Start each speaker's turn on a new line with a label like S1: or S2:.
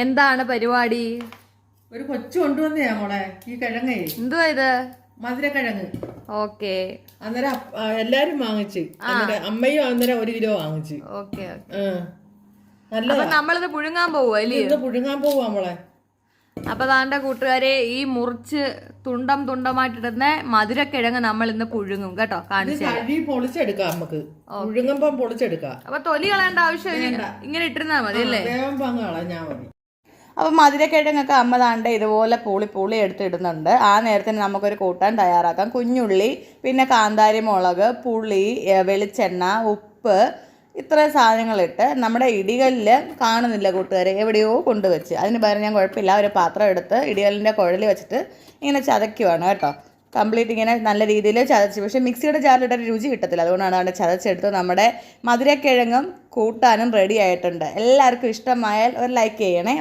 S1: എന്താണ് പരിപാടി?
S2: ഒരു കൊച്ചു കൊണ്ടുവന്നയാ മോളെ ഈ കിഴങ്ങേ.
S1: എന്തുവാ ഇത്?
S2: മധുരക്കിഴങ്ങ്.
S1: ഓക്കെ.
S2: അന്നേരം എല്ലാരും വാങ്ങിച്ച്, അമ്മയും അന്നേരം 1 കിലോ വാങ്ങിച്ച്.
S1: ഓക്കെ.
S2: നല്ലതാ.
S1: നമ്മളിത് പുഴുങ്ങാൻ പോവുക അല്ലേ?
S2: ഇത് പുഴുങ്ങാൻ പോവാ മോളെ.
S1: അപ്പൊ താണ്ട കൂട്ടുകാരെ, ഈ മുറിച്ച് തുണ്ടമായിട്ടിടുന്ന മധുരക്കിഴങ്ങ് നമ്മൾ ഇന്ന് പുഴുങ്ങും കേട്ടോ.
S2: കഴുകി പൊളിച്ചെടുക്കാം, നമുക്ക് പുഴുങ്ങുമ്പം പൊളിച്ചെടുക്കാം.
S1: അപ്പൊ തൊലി കളയേണ്ട ആവശ്യമില്ല, ഇങ്ങനെ ഇട്ടിരുന്നാ മതി അല്ലേ?
S2: വേഗം പങ്ക് കളഞ്ഞാ മതി.
S1: അപ്പം മധുരക്കിഴങ്ങൊക്കെ അമ്മ താണ്ട ഇതുപോലെ പുളി എടുത്തിടുന്നുണ്ട്. ആ നേരത്തിന് നമുക്കൊരു കൂട്ടാൻ തയ്യാറാക്കാം. കുഞ്ഞുള്ളി, പിന്നെ കാന്താരി മുളക്, പുളി, വെളിച്ചെണ്ണ, ഉപ്പ്, ഇത്രയും സാധനങ്ങളിട്ട് നമ്മുടെ ഇടികല്ലിൽ കാണുന്നില്ല കൂട്ടുകാരെ, എവിടെയോ കൊണ്ടുവച്ച്. അതിന് പകരം ഞാൻ കുഴപ്പമില്ല, ഒരു പാത്രം എടുത്ത് ഇടികല്ലിൻ്റെ കുഴൽ വെച്ചിട്ട് ഇങ്ങനെ ചതയ്ക്കുവാണ് കേട്ടോ. കംപ്ലീറ്റ് ഇങ്ങനെ നല്ല രീതിയിൽ ചതച്ച്. പക്ഷേ മിക്സിയുടെ ജാറിലിട്ട രുചി കിട്ടത്തില്ല, അതുകൊണ്ടാണ് അവിടെ ചതച്ചെടുത്ത് നമ്മുടെ മധുരക്കിഴങ്ങും കൂട്ടാനും റെഡി ആയിട്ടുണ്ട്. എല്ലാവർക്കും ഇഷ്ടമായാൽ ഒരു ലൈക്ക് ചെയ്യണേ.